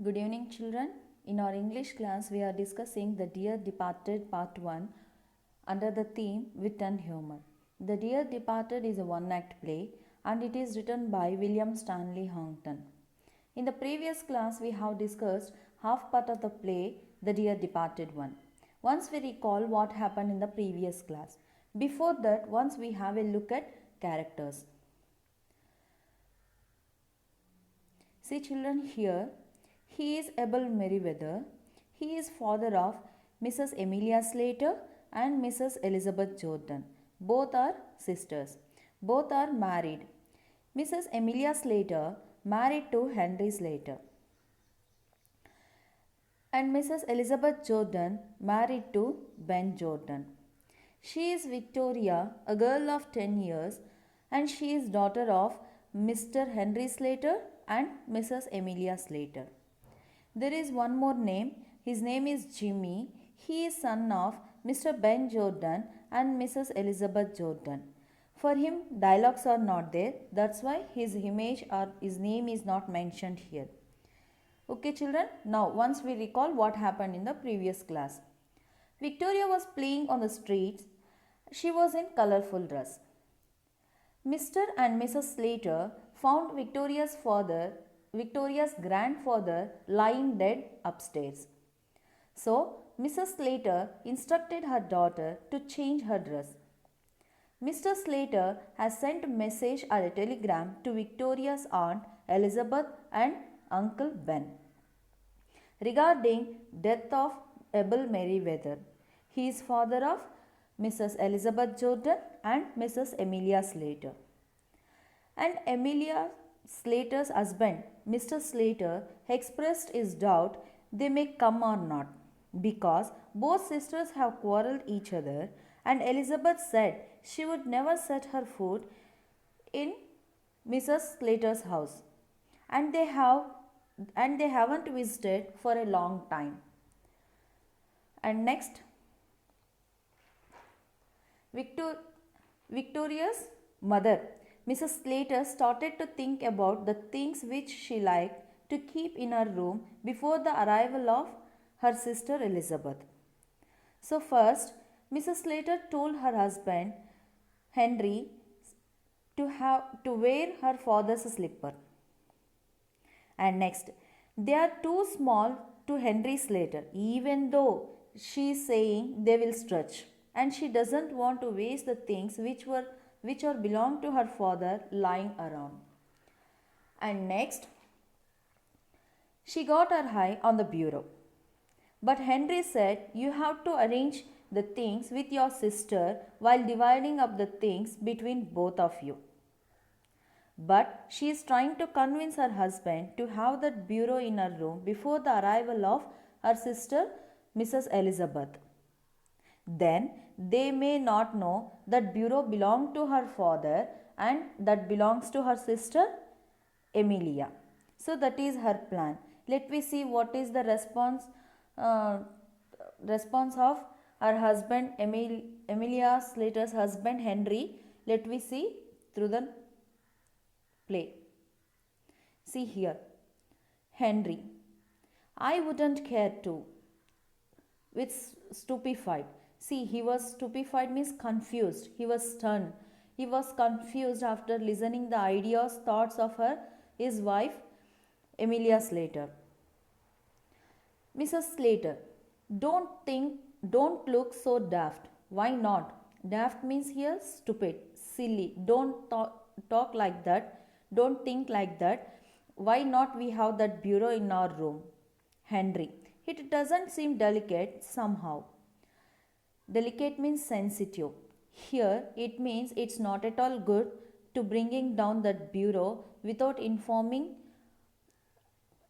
Good evening, children. In our English class, we are discussing The Dear Departed Part 1 under the theme Wit and Humor. The Dear Departed is a one-act play and it is written by William Stanley Houghton. In the previous class, we have discussed half part of the play The Dear Departed one. Once we recall what happened in the previous class. Before that, once we have a look at characters. See children here. He is Abel Merriweather. He is father of Mrs. Emilia Slater and Mrs. Elizabeth Jordan. Both are sisters. Both are married. Mrs. Emilia Slater married to Henry Slater. And Mrs. Elizabeth Jordan married to Ben Jordan. She is Victoria, a girl of 10 years, and she is daughter of Mr. Henry Slater and Mrs. Emilia Slater. There is one more name. His name is Jimmy. He is son of Mr. Ben Jordan and Mrs. Elizabeth Jordan. For him, dialogues are not there. That's why his image or his name is not mentioned here. Okay, children. Now, once we recall what happened in the previous class. Victoria was playing on the streets. She was in colorful dress. Mr. and Mrs. Slater found Victoria's grandfather lying dead upstairs. So, Mrs. Slater instructed her daughter to change her dress. Mr. Slater has sent a message or a telegram to Victoria's aunt Elizabeth and Uncle Ben regarding death of Abel Merriweather. He is father of Mrs. Elizabeth Jordan and Mrs. Emilia Slater. And Emilia Slater's husband, Mr. Slater, expressed his doubt they may come or not because both sisters have quarreled each other, and Elizabeth said she would never set her foot in Mrs. Slater's house, and they haven't visited for a long time. And next, Victoria's mother, Mrs. Slater, started to think about the things which she liked to keep in her room before the arrival of her sister Elizabeth. So first, Mrs. Slater told her husband Henry to wear her father's slipper. And next, they are too small to Henry Slater, even though she is saying they will stretch, and she doesn't want to waste the things which belong to her father lying around. And next, she got her eye on the bureau. But Henry said, you have to arrange the things with your sister while dividing up the things between both of you. But she is trying to convince her husband to have that bureau in her room before the arrival of her sister, Mrs. Elizabeth. Then they may not know that bureau belonged to her father and that belongs to her sister Emilia. So that is her plan. Let me see what is the response of her husband Emilia Slater's husband Henry. Let me see through the play. See here. Henry, I wouldn't care to. With stupefied. See, he was stupefied means confused. He was stunned. He was confused after listening the ideas, thoughts of his wife, Emilia Slater. Mrs. Slater, don't look so daft. Why not? Daft means here stupid, silly. Don't talk like that. Don't think like that. Why not we have that bureau in our room? Henry, it doesn't seem delicate somehow. Delicate means sensitive. Here it means it's not at all good to bringing down that bureau without informing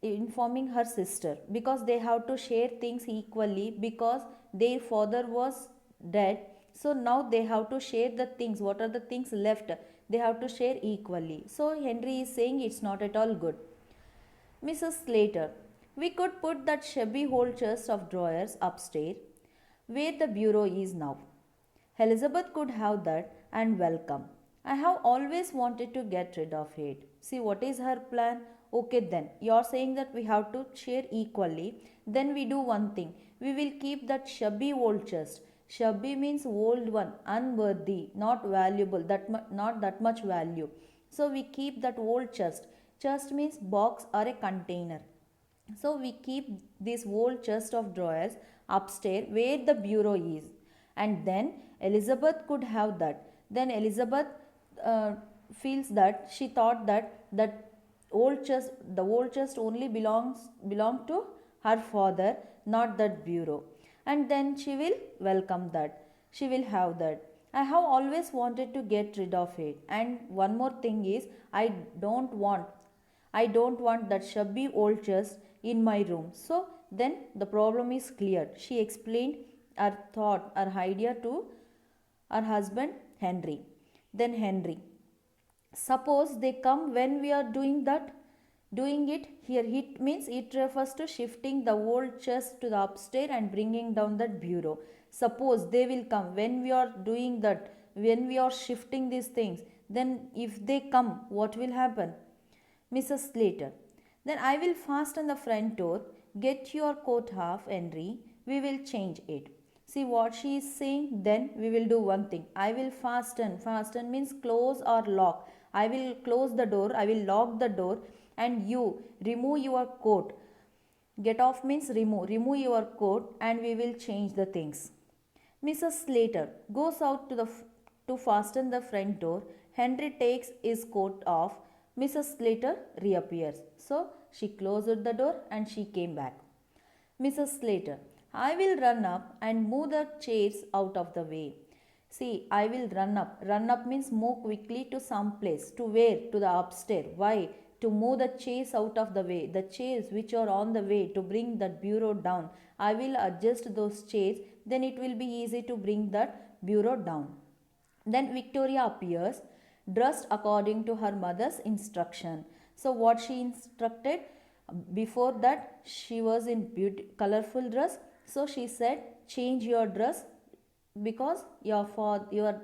her sister, because they have to share things equally because their father was dead. So now they have to share the things. What are the things left? They have to share equally. So Henry is saying it's not at all good. Mrs. Slater, we could put that shabby old chest of drawers upstairs where the bureau is now. Elizabeth could have that and welcome. I have always wanted to get rid of it. See, what is her plan? Okay, then you're saying that we have to share equally. Then we do one thing. We will keep that shabby old chest. Shabby means old one, unworthy, not valuable, not that much value. So we keep that old chest. Chest means box or a container. So we keep this whole chest of drawers upstairs where the bureau is. And then Elizabeth could have that. Then Elizabeth uh, feels that she thought that the old chest only belonged to her father, not that bureau. And then she will welcome that. She will have that. I have always wanted to get rid of it. And one more thing is, I don't want I don't want that shabby old chest in my room. So then the problem is cleared. She explained her thought, her idea to her husband Henry. Then Henry, suppose they come when we are doing it here. It means it refers to shifting the old chest to the upstairs and bringing down that bureau. Suppose they will come when we are doing that, when we are shifting these things. Then if they come, what will happen? Mrs. Slater. Then I will fasten the front door. Get your coat off, Henry. We will change it. See what she is saying? Then we will do one thing. I will fasten. Fasten means close or lock. I will close the door. I will lock the door. And you remove your coat. Get off means remove. Remove your coat and we will change the things. Mrs. Slater goes out to fasten the front door. Henry takes his coat off. Mrs. Slater reappears. So she closed the door and she came back. Mrs. Slater, I will run up and move the chairs out of the way. See, I will run up. Run up means move quickly to some place. To where? To the upstairs. Why? To move the chairs out of the way. The chairs which are on the way to bring that bureau down. I will adjust those chairs. Then it will be easy to bring that bureau down. Then Victoria appears, dressed according to her mother's instruction. So what she instructed, before that she was in colorful dress. So she said, change your dress because your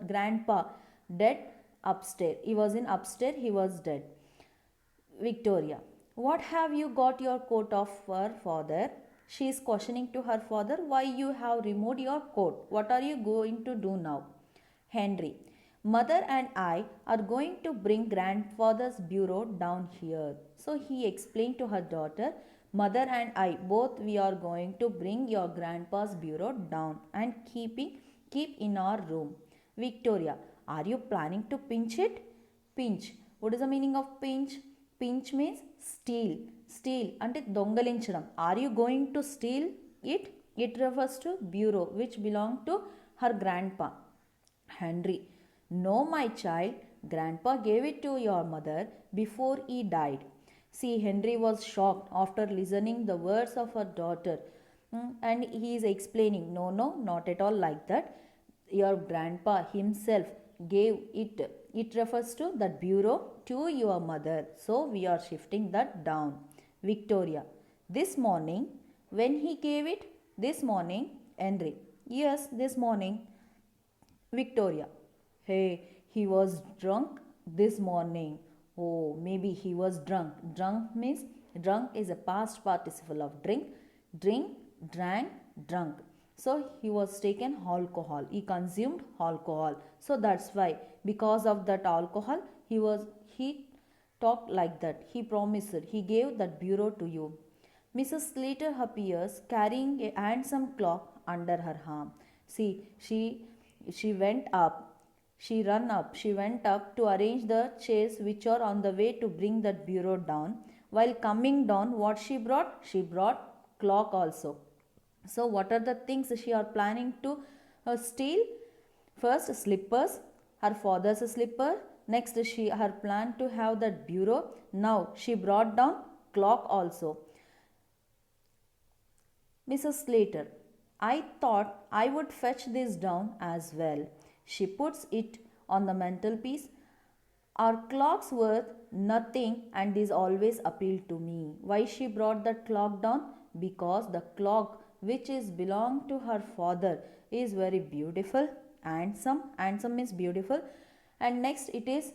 grandpa dead upstairs. He was in upstairs. He was dead. Victoria, what have you got your coat off for, father? She is questioning to her father, why you have removed your coat? What are you going to do now? Henry, mother and I are going to bring grandfather's bureau down here. So he explained to her daughter, mother and I both we are going to bring your grandpa's bureau down and keep in our room. Victoria, are you planning to pinch it? Pinch. What is the meaning of pinch? Pinch means steal. Steal అంటే దొంగలించడం. Are you going to steal it? It refers to bureau which belonged to her grandpa. Henry, no my child, grandpa gave it to your mother before he died. See, Henry was shocked after listening the words of her daughter. And he is explaining, no, not at all like that. Your grandpa himself gave it. It refers to that bureau to your mother. So we are shifting that down. Victoria, this morning, when he gave it, this morning, Henry, yes, this morning. Victoria, hey, he was drunk this morning. Oh, maybe he was drunk. Drunk means drunk is a past participle of drink. Drink, drank, drunk. So he was taken alcohol. He consumed alcohol. So that's why, because of that alcohol, he talked like that. He promised. He gave that bureau to you. Mrs. Slater appears carrying a handsome clock under her arm. See, she went up. She ran up. She went up to arrange the chairs which are on the way to bring that bureau down. While coming down, what she brought? She brought clock also. So what are the things she are planning to steal? First, slippers, her father's slipper. Next, her plan to have that bureau. Now she brought down clock also. Mrs. Slater, I thought I would fetch this down as well. She puts it on the mantelpiece. Our clock's worth nothing and this always appealed to me. Why she brought that clock down? Because the clock which is belonged to her father is very beautiful. Handsome means beautiful, and next it is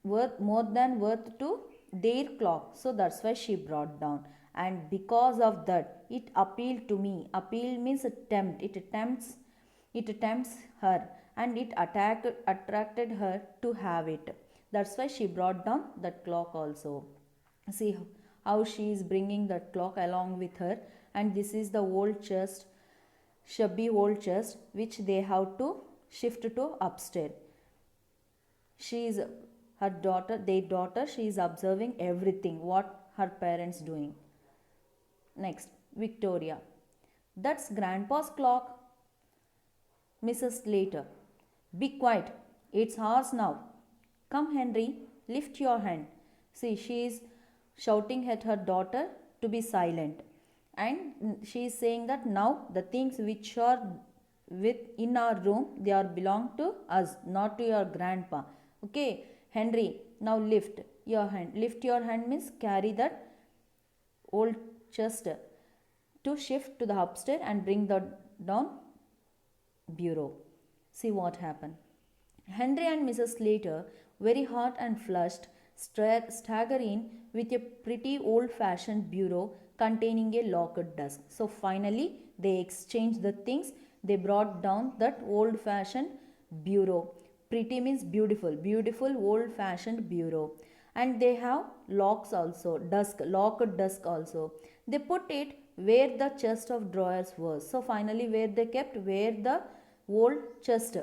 worth more than worth to their clock, so that's why she brought down. And because of that it appealed to me. Appeal means attempt. It attempts her, and it attracted her to have it. That's why she brought down that clock also. See how she is bringing that clock along with her, and this is the old chest, shabby old chest, which they have to shift to upstairs. She is her daughter, their daughter, she is observing everything what her parents doing. Next, Victoria. That's grandpa's clock. Mrs. Slater. Be quiet. It's ours now. Come, Henry, lift your hand. See, she is shouting at her daughter to be silent. And she is saying that now the things which are in our room, they are belong to us, not to your grandpa. Okay, Henry, now lift your hand. Lift your hand means carry that old chest to shift to the upstairs and bring the down bureau. See what happened. Henry and Mrs. Slater, very hot and flushed, stagger in with a pretty old-fashioned bureau containing a locked desk. So finally, they exchanged the things. They brought down that old-fashioned bureau. Pretty means beautiful, beautiful old-fashioned bureau. And they have locks also, locked desk also. They put it where the chest of drawers was. So finally, where they kept, where the old chest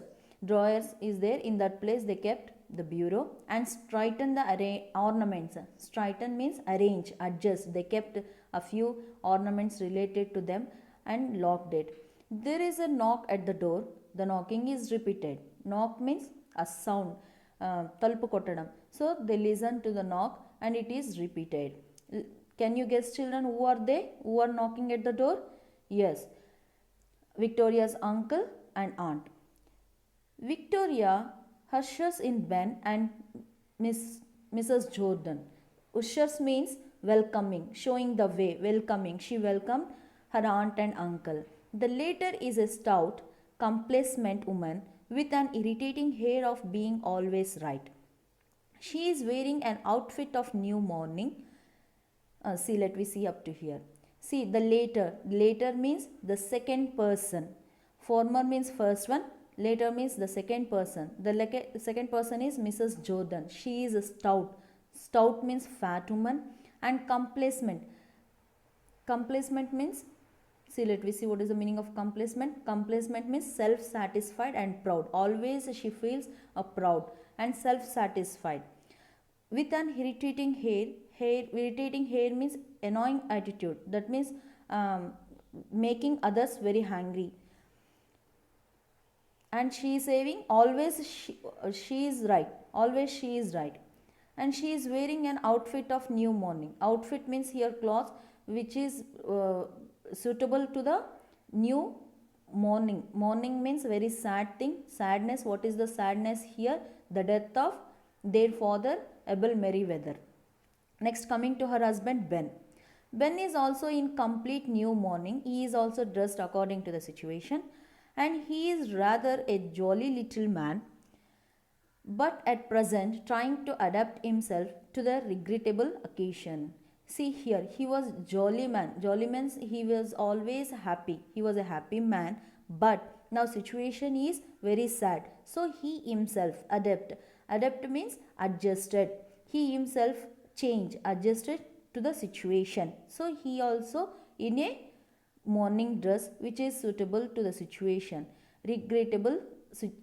drawers is there, in that place they kept the bureau, and straighten the ornaments. Straighten means arrange, adjust. They kept a few ornaments related to them and locked it. There is a knock at the door. The knocking is repeated. Knock means a sound, talpu kottadam. So they listen to the knock and it is repeated. Can you guess, children, who are they who are knocking at the door? Yes, Victoria's uncle and aunt. Victoria ushers in Ben and Mrs. Jordan. Ushers means welcoming, showing the way, welcoming. She welcomed her aunt and uncle. The latter is a stout, complacent woman with an irritating air of being always right. She is wearing an outfit of new mourning. Let me see up to here. See, the later. Later means the second person. Former means first one. Later means the second person. The second person is Mrs. Jordan. She is a stout. Stout means fat woman. And complacent. Complacent means, let me see what is the meaning of complacent. Complacent means self-satisfied and proud. Always she feels proud and self-satisfied. With an irritating irritating hair means annoying attitude. That means making others very angry. And she is saying always she is right. Always she is right. And she is wearing an outfit of new mourning. Outfit means here clothes which is suitable to the new mourning. Mourning means very sad thing. Sadness. What is the sadness here? The death of their father, Abel Merriweather. Next, coming to her husband Ben. Ben is also in complete new mourning. He is also dressed according to the situation, and he is rather a jolly little man, but at present trying to adapt himself to the regrettable occasion. See here, he was jolly man. Jolly means he was always happy. He was a happy man, but now situation is very sad. So he himself adapt. Adapt means adjusted. He himself changed, adjusted to the situation. So he also in a mourning dress which is suitable to the situation. Regrettable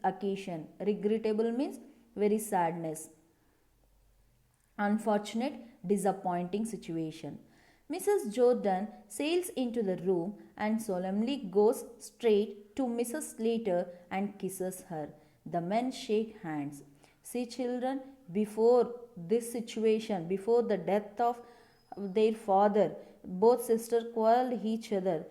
occasion. Regrettable means very sadness. Unfortunate, disappointing situation. Mrs. Jordan sails into the room and solemnly goes straight to Mrs. Slater and kisses her. The men shake hands. See, children, before this situation, before the death of their father, both sisters quarreled each other.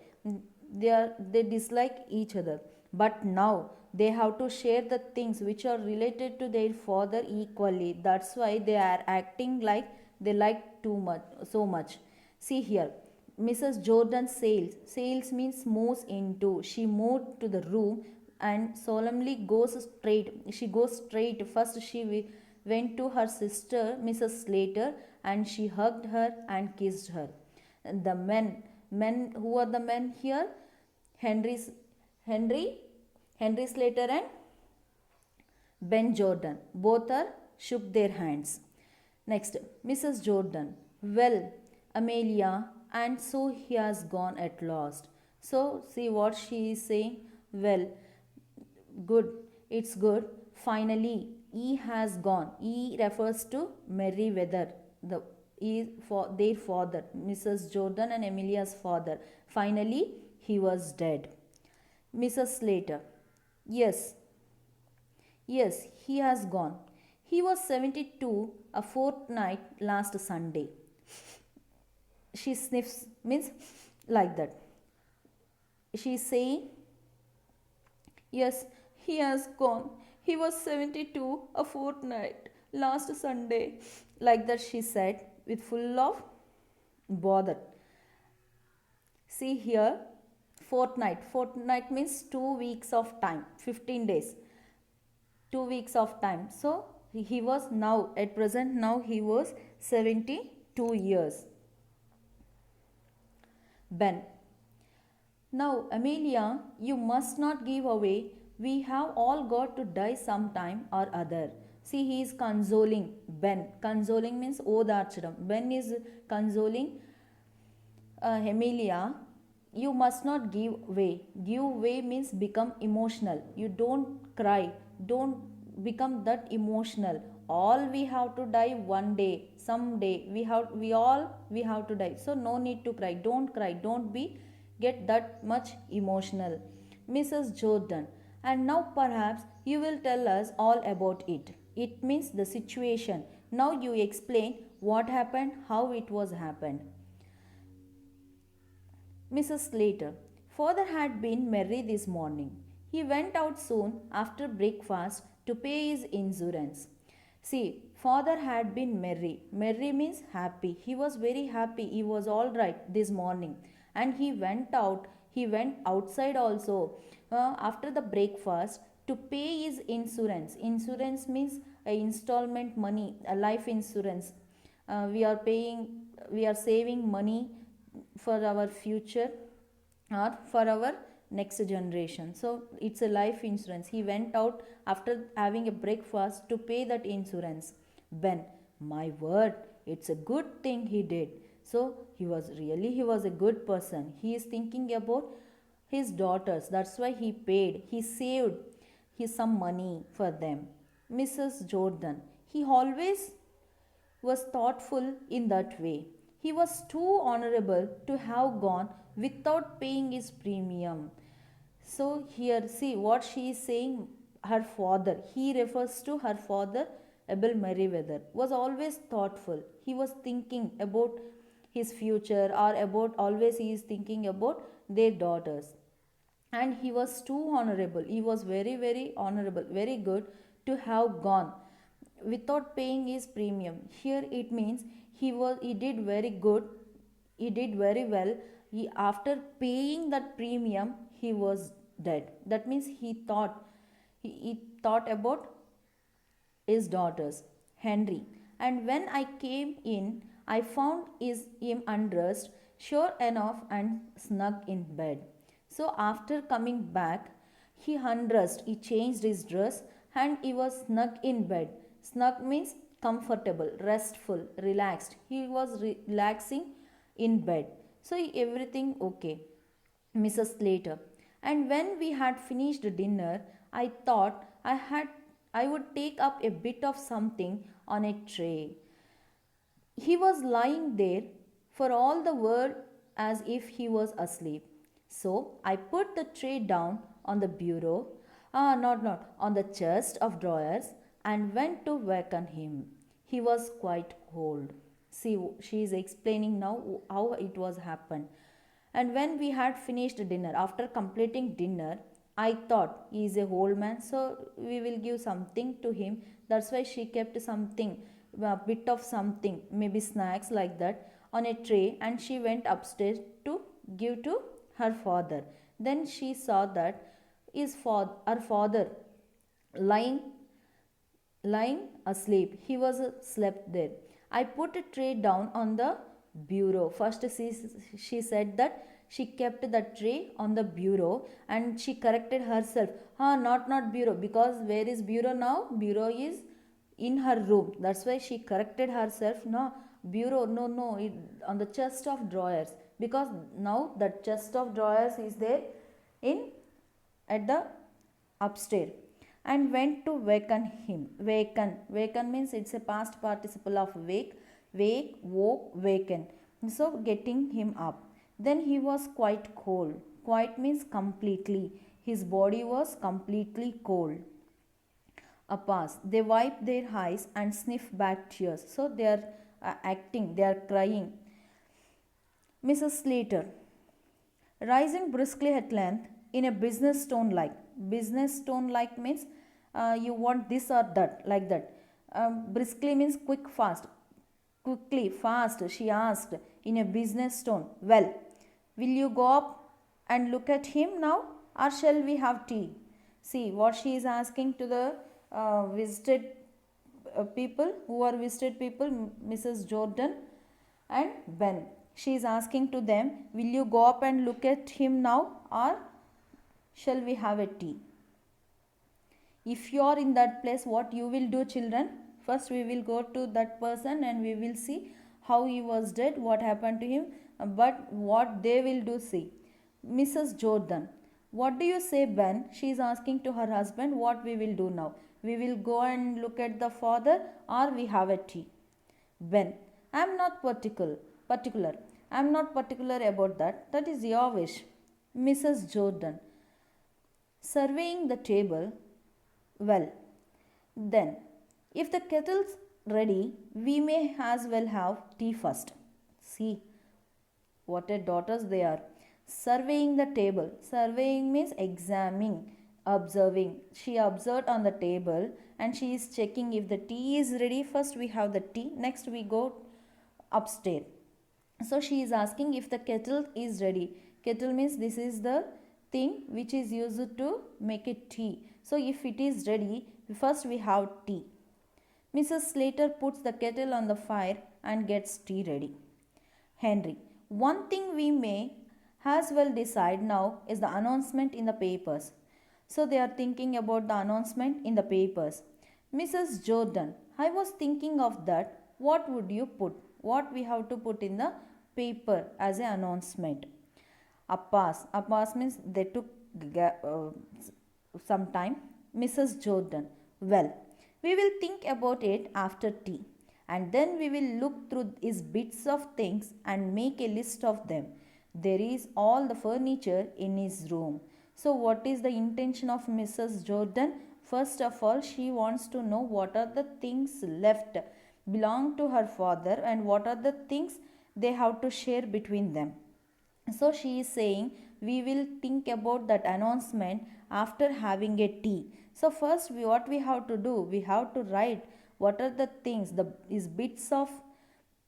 They dislike each other. But now they have to share the things which are related to their father equally. That's why they are acting like they like too much, so much. See here, Mrs. Jordan sails. Sails means moves into. She moved to the room and solemnly goes straight. She goes straight. First, she went to her sister, Mrs. Slater, and she hugged her and kissed her. The men, who are the men here? Henry's, Henry, Henry Slater and Ben Jordan. Both are shook their hands. Next, Mrs. Jordan. Well, Amelia, and so he has gone at last. So, see what she is saying. Well, good, it's good. Finally, he has gone. He refers to Merryweather, the he for their father, Mrs. Jordan and Amelia's father. Finally, he was dead. Mrs. Slater. Yes, yes, he has gone. He was 72 a fortnight last Sunday. She sniffs, means like that. She's saying, yes, he has gone. He was 72 a fortnight last Sunday. Like that she said with full of bother. See here, fortnight. Fortnight means 2 weeks of time, 15 days. 2 weeks of time. So he was now, at present, now he was 72 years. Ben. Now, Amelia, you must not give away. We have all got to die sometime or other. See, he is consoling Ben. Consoling means Odarchadam. Ben is consoling Amelia. You must not give way. Give way means become emotional. You don't cry. Don't become that emotional. All we have to die one day. Someday we have to die. So no need to cry. Don't cry. Don't be get that much emotional. Mrs. Jordan. And now perhaps you will tell us all about it. It means the situation. Now you explain what happened, how it was happened. Mrs. Slater. Father had been merry this morning. He went out soon after breakfast to pay his insurance. See, father had been merry. Merry means happy. He was very happy. He was all right this morning. And he went out. He went outside also after the breakfast to pay his insurance. Insurance means a installment money, a life insurance. We are saving money for our future or for our next generation. So it's a life insurance. He went out after having a breakfast to pay that insurance. Ben, my word, it's a good thing he did. So he was a good person. He is thinking about his daughters. That's why he paid. He saved some money for them. Mrs. Jordan, he always was thoughtful in that way. He was too honorable to have gone without paying his premium. So, here, see what she is saying. Her father, he refers to her father, Abel Merriweather, was always thoughtful. He was thinking about his future, or about always he is thinking about their daughters. And he was too honorable. He was very, very honorable, very good to have gone without paying his premium. Here it means he did very good, he did very well. After paying that premium, he was dead. That means he thought about his daughters. Henry. And when I came in, I found him undressed, sure enough, and snug in bed. So after coming back, he undressed, he changed his dress, and he was snug in bed. Snug means comfortable, restful, relaxed. He was relaxing in bed. So everything okay. Mrs. Slater. And when we had finished dinner, I thought I would take up a bit of something on a tray. He was lying there for all the world as if he was asleep. So I put the tray down on the bureau, not on the chest of drawers, and went to waken him. He was quite cold. See, she is explaining now how it was happened. And when we had finished dinner, after completing dinner, I thought he is a old man, so we will give something to him. That's why she kept something, a bit of something, maybe snacks like that, on a tray, and she went upstairs to give to her father. Then she saw that her father lying asleep. He was slept there. I put a tray down on the bureau. First she said that she kept the tray on the bureau and she corrected herself. Not bureau, because where is bureau now? Bureau is in her room. That's why she corrected herself. No, bureau, no, on the chest of drawers, because now the chest of drawers is there in at the upstairs. And went to waken him. Waken means it's a past participle of wake, woke, waken. So getting him up. Then he was quite cold. Quite means completely. His body was completely cold. Apas. They wipe their eyes and sniff back tears. So they are acting, they are crying. Mrs. Slater, rising briskly at length in a business tone like. Business tone like means you want this or that, like that. Briskly means quick, fast. Quickly, fast, she asked in a business tone. Well, will you go up and look at him now, or shall we have tea? See what she is asking to the visited people, who are visited people, Mrs. Jordan and Ben. She is asking to them, will you go up and look at him now, or shall we have a tea? If you are in that place, what you will do, children? First we will go to that person and we will see how he was dead, what happened to him, but what they will do, see. Mrs. Jordan, what do you say, Ben? She is asking to her husband, what we will do now? We will go and look at the father, or we have a tea? Ben, I am not particular. I am not particular about that. That is your wish. Mrs. Jordan, surveying the table, well, then, if the kettle's ready, we may as well have tea first. See, what a daughters they are. Surveying the table. Surveying means examining, observing. She observed on the table and she is checking if the tea is ready. First we have the tea, next we go upstairs. So she is asking if the kettle is ready. Kettle means this is the thing which is used to make it tea. So if it is ready, first we have tea. Mrs. Slater puts the kettle on the fire and gets tea ready. Henry, one thing we may as well decide now is the announcement in the papers. So they are thinking about the announcement in the papers. Mrs. Jordan, I was thinking of that. What would you put? What we have to put in the paper as an announcement? Appas means they took some time. Mrs. Jordan, well, we will think about it after tea, and then we will look through his bits of things and make a list of them. There is all the furniture in his room. So what is the intention of Mrs. Jordan? First of all, she wants to know what are the things left belong to her father and what are the things they have to share between them. So she is saying we will think about that announcement after having a tea. So first what we have to do, we have to write what are the things, is bits of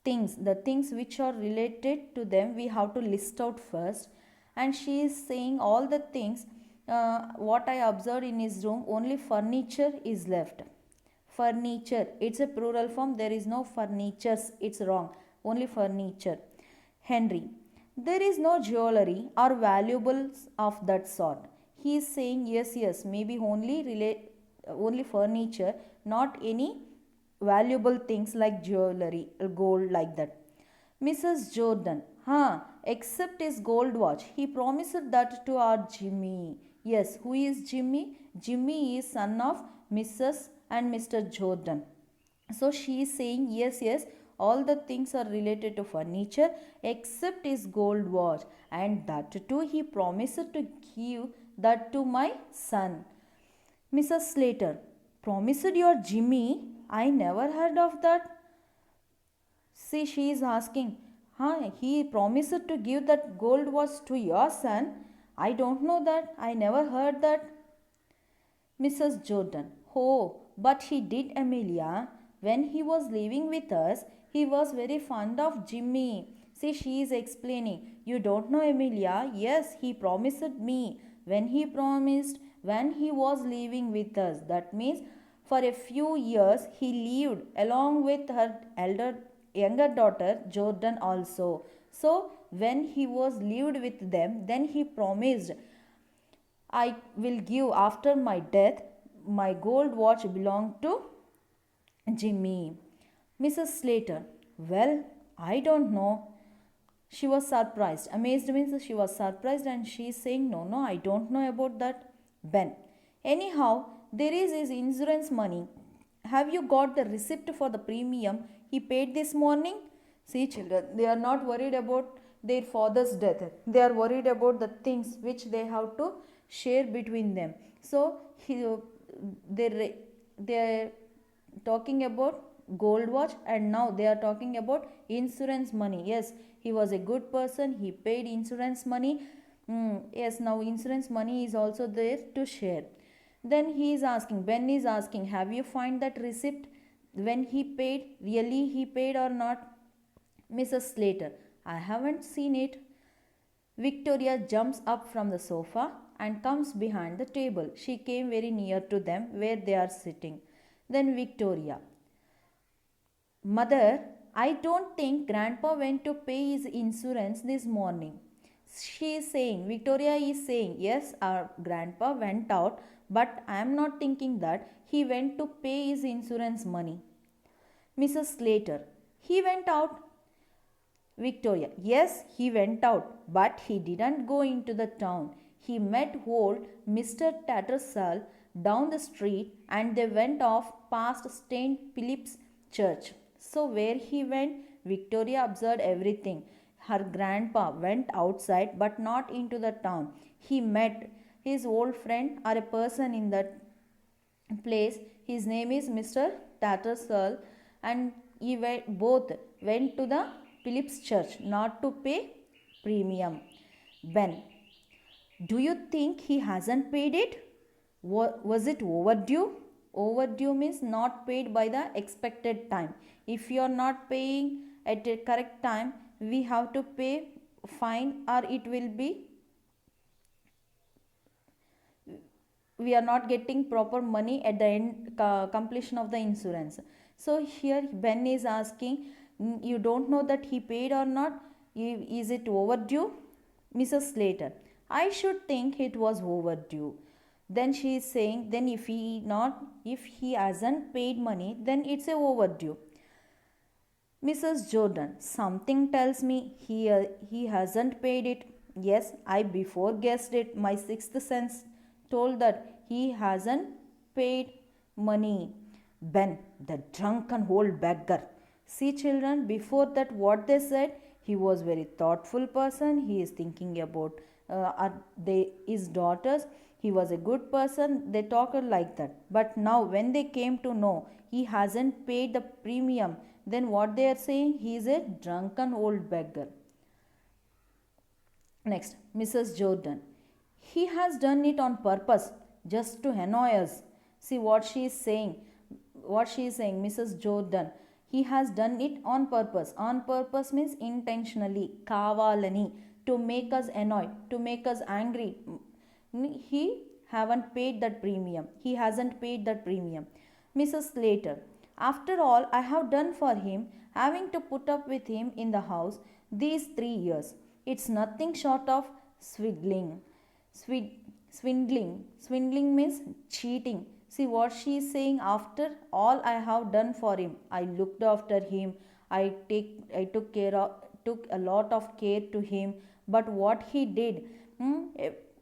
things, the things which are related to them we have to list out first. And she is saying all the things what I observed in his room, only furniture is left. Furniture, it's a plural form, there is no furnitures, it's wrong, only furniture. Henry, there is no jewelry or valuables of that sort. He is saying yes, maybe only furniture, not any valuable things like jewelry, gold, like that. Mrs. Jordan, except his gold watch. He promised that to our Jimmy. Yes, who is Jimmy? Jimmy is son of Mrs. and Mr. Jordan. So she is saying yes, all the things are related to furniture except his gold watch, and that too he promised to give that to my son. Mrs. Slater, promised your Jimmy? I never heard of that. See, she is asking, he promised to give that gold watch to your son? I don't know that. I never heard that. Mrs. Jordan, oh, but he did, Amelia. When he was living with us, he was very fond of Jimmy. See, she is explaining. You don't know, Amelia? Yes, he promised me. When he promised, when he was living with us. That means for a few years he lived along with her younger daughter Jordan also. So when he was lived with them, then he promised, I will give after my death my gold watch belonged to Jimmy. Mrs. Slater, well, I don't know. She was surprised. Amazed means she was surprised and she is saying, no, no, I don't know about that. Ben, anyhow, there is his insurance money. Have you got the receipt for the premium he paid this morning? See, children, they are not worried about their father's death. They are worried about the things which they have to share between them. So, they are talking about gold watch and now they are talking about insurance money. Yes, he was a good person, he paid insurance money. Yes, now insurance money is also there to share. Then he is asking, Ben is asking, have you find that receipt when he paid, really he paid or not? Mrs. Slater, I haven't seen it. Victoria jumps up from the sofa and comes behind the table. She came very near to them where they are sitting. Then Victoria, Mother, I don't think Grandpa went to pay his insurance this morning. She is saying, Victoria is saying, yes, our grandpa went out, but I am not thinking that he went to pay his insurance money. Mrs. Slater, he went out. Victoria, yes, he went out, but he didn't go into the town. He met old Mr. Tattersall down the street and they went off past St. Philip's Church. So, where he went, Victoria observed everything. Her grandpa went outside but not into the town. He met his old friend or a person in that place. His name is Mr. Tattersall and both went to the Philip's Church not to pay premium. Ben, do you think he hasn't paid it? Was it overdue? Overdue means not paid by the expected time. If you are not paying at a correct time, we have to pay fine or it will be, we are not getting proper money at the end completion of the insurance. So here Ben is asking, you don't know that he paid or not? Is it overdue? Mrs. Slater, I should think it was overdue. Then she is saying, then if he hasn't paid money, then it's a overdue. Mrs. Jordan, something tells me he hasn't paid it. Yes, I before guessed it. My sixth sense told that he hasn't paid money. Ben, the drunken old beggar. See, children, before that, what they said, he was very thoughtful person. He is thinking about his daughters. He was a good person. They talked like that. But now, when they came to know he hasn't paid the premium, then what they are saying? He is a drunken old beggar. Next, Mrs. Jordan. He has done it on purpose just to annoy us. See what she is saying. What she is saying, Mrs. Jordan. He has done it on purpose. On purpose means intentionally, kavalani, to make us annoyed, to make us angry. He haven't paid that premium. He hasn't paid that premium. Mrs. Slater. After all I have done for him, having to put up with him in the house these 3 years, it's nothing short of swindling. Swindling means cheating. See what she is saying, after all I have done for him. I looked after him. I took a lot of care to him. But what he did,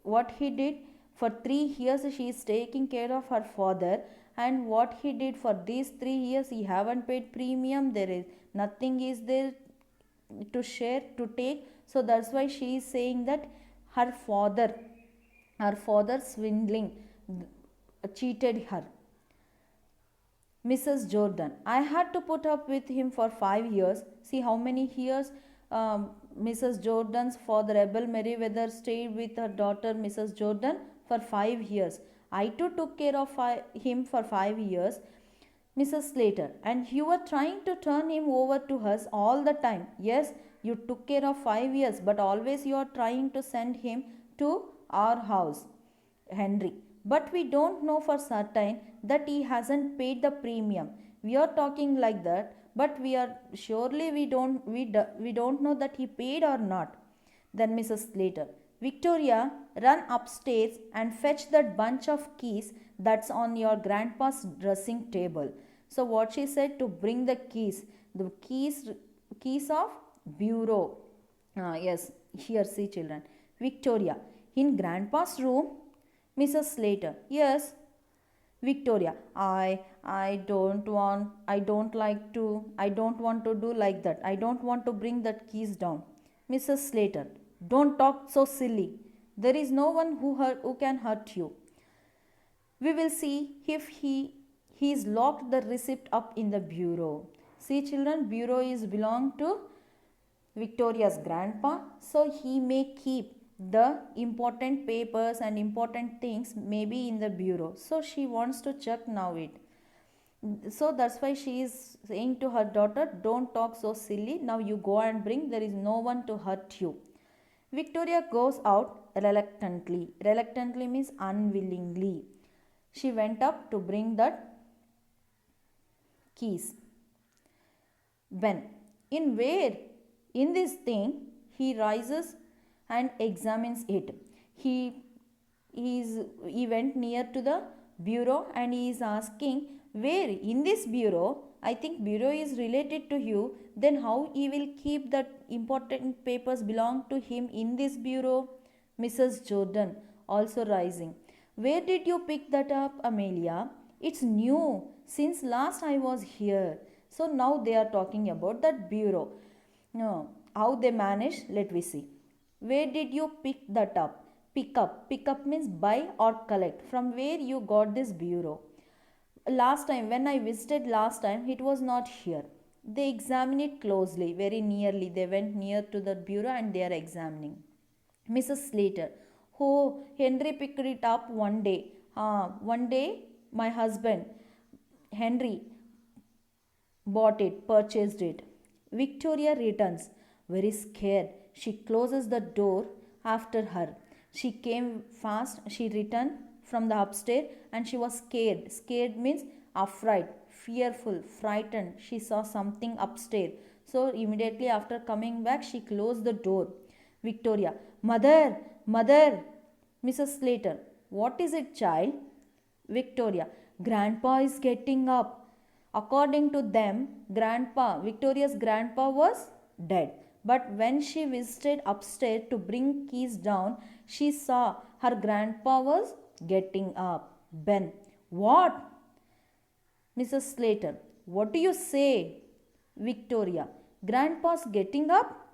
what he did for 3 years she is taking care of her father, and what he did for these 3 years he haven't paid premium. There is nothing is there to share, to take. So that's why she is saying that her father swindling, cheated her. Mrs. Jordan, I had to put up with him for 5 years. See how many years Mrs. Jordan's father Abel Merriweather stayed with her daughter Mrs. Jordan for 5 years. I too took care of him for 5 years. Mrs. Slater, and you were trying to turn him over to us all the time. Yes, you took care of 5 years, but always you are trying to send him to our house. Henry, but we don't know for certain that he hasn't paid the premium. We are talking like that, but we are surely we don't know that he paid or not. Then Mrs. Slater, Victoria, run upstairs and fetch that bunch of keys that's on your grandpa's dressing table. So what she said, to bring the keys of bureau. Yes, here see children. Victoria, in grandpa's room. Mrs. Slater, yes. Victoria, I don't want to do like that. I don't want to bring that keys down. Mrs. Slater, don't talk so silly. There is no one who can hurt you. We will see if he's locked the receipt up in the bureau. See children, bureau is belong to Victoria's grandpa, so he may keep the important papers and important things maybe in the bureau. So she wants to check now it. So that's why she is saying to her daughter, don't talk so silly. Now you go and bring, there is no one to hurt you. Victoria goes out reluctantly. Reluctantly means unwillingly. She went up to bring that keys. When? In where? In this thing, he rises and examines it. He went near to the bureau and he is asking, where? In this bureau? I think bureau is related to you. Then how he will keep that important papers belong to him in this bureau? Mrs. Jordan also rising. Where did you pick that up, Amelia? It's new since last I was here. So now they are talking about that bureau. No, how they manage, let we see. Where did you pick that up? Pick up. Pick up means buy or collect. From where you got this bureau? Last time, when I visited last time, it was not here. They examine it closely, very nearly. They went near to the bureau and they are examining. Mrs. Slater, oh, Henry picked it up one day. One day, my husband, Henry, bought it, purchased it. Victoria returns, very scared. She closes the door after her. She came fast. She returned from the upstairs and she was scared. Scared means afraid, fearful, frightened. She saw something upstairs. So immediately after coming back, she closed the door. Victoria, mother, mother. Mrs. Slater, what is it, child? Victoria, grandpa is getting up. According to them, Victoria's grandpa was dead. But when she visited upstairs to bring keys down, she saw her grandpa was getting up. Ben, what? Mrs. Slater, what do you say? Victoria, grandpa's getting up?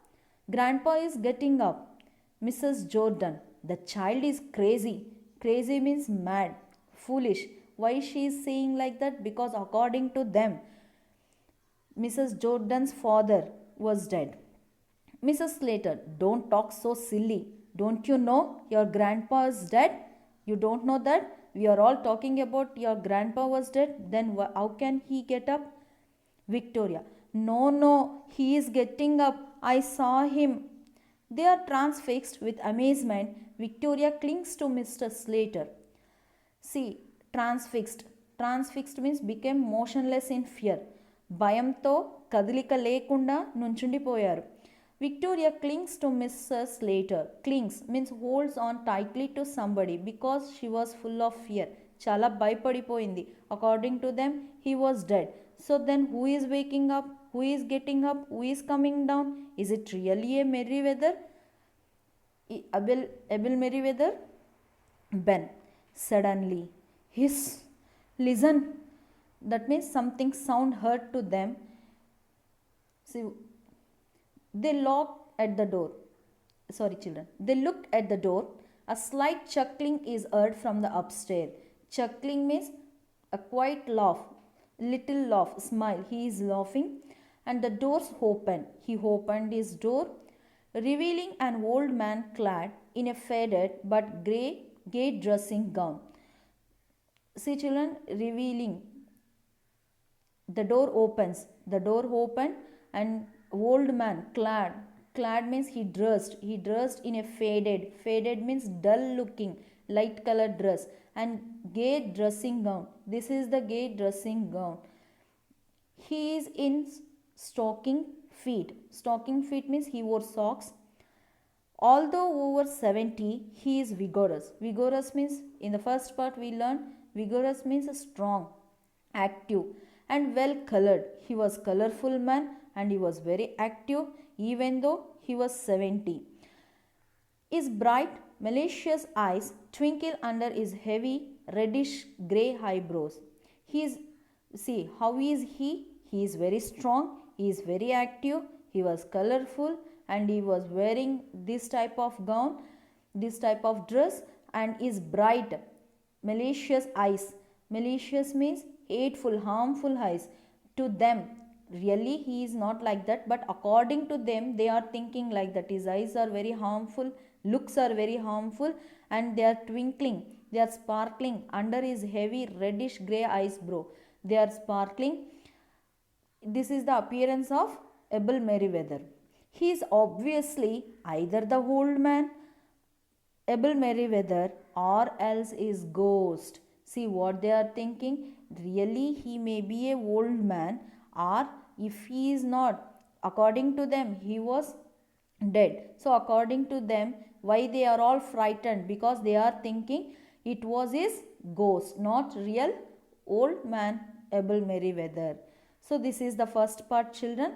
Grandpa is getting up. Mrs. Jordan, the child is crazy. Crazy means mad, foolish. Why she is saying like that? Because according to them, Mrs. Jordan's father was dead. Mrs. Slater, don't talk so silly. Don't you know your grandpa is dead? You don't know that? We are all talking about your grandpa was dead. Then how can he get up? Victoria, no, he is getting up. I saw him. They are transfixed with amazement. Victoria clings to Mr. Slater. See, transfixed. Transfixed means became motionless in fear. భయంతో కదలిక లేకుండా నుంచుండిపోయారు. Victoria clings to Mrs. Slater. Clings means holds on tightly to somebody because she was full of fear. చాలా భయపడిపోయింది. According to them, he was dead. So then who is waking up? Who is getting up? Who is coming down? Is it really a Merryweather? Abel Merryweather? Ben. Suddenly, hiss. Listen. That means something sound heard to them. See, they locked at the door. Sorry, children. They looked at the door. A slight chuckling is heard from the upstairs. Chuckling means a quiet laugh, little laugh, smile. He is laughing, and the doors opened. He opened his door, revealing an old man clad in a faded but gay dressing gown. See, children, revealing. The door opens. The door opened, and old man clad means he dressed in a faded means dull looking light colored dress, and gay dressing gown. This is the gay dressing gown. He is in stocking feet. Stocking feet means he wore socks. Although over 70, he is vigorous. Vigorous means, in the first part we learned, vigorous means strong, active, and well colored. He was colorful man and he was very active even though he was 70. His bright, malicious eyes twinkle under his heavy, reddish grey eyebrows. He is, see, how is he? He is very strong, he is very active, he was colorful, and he was wearing this type of gown, this type of dress, and his bright, malicious eyes. Malicious means hateful, harmful eyes. To them, really he is not like that, but according to them, they are thinking like that. His eyes are very harmful, looks are very harmful, and they are twinkling, they are sparkling under his heavy reddish grey eyebrow. They are sparkling. This is the appearance of Abel Merriweather. He is obviously either the old man, Abel Merriweather, or else is ghost. See what they are thinking. Really, he may be a old man, or if he is not, according to them, he was dead. So according to them, why they are all frightened? Because they are thinking it was his ghost, not real old man Abel Merriweather. So this is the first part, children.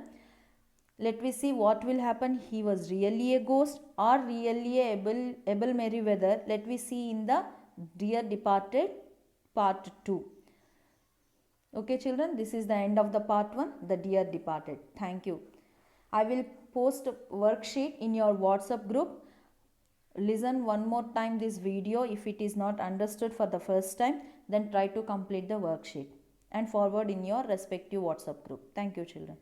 Let me see what will happen. He was really a ghost or really a Abel Merriweather. Let me see in the Dear Departed part 2. Okay children, this is the end of the part 1, the Dear Departed. Thank you. I will post a worksheet in your WhatsApp group. Listen one more time this video. If it is not understood for the first time, then try to complete the worksheet and forward in your respective WhatsApp group. Thank you children.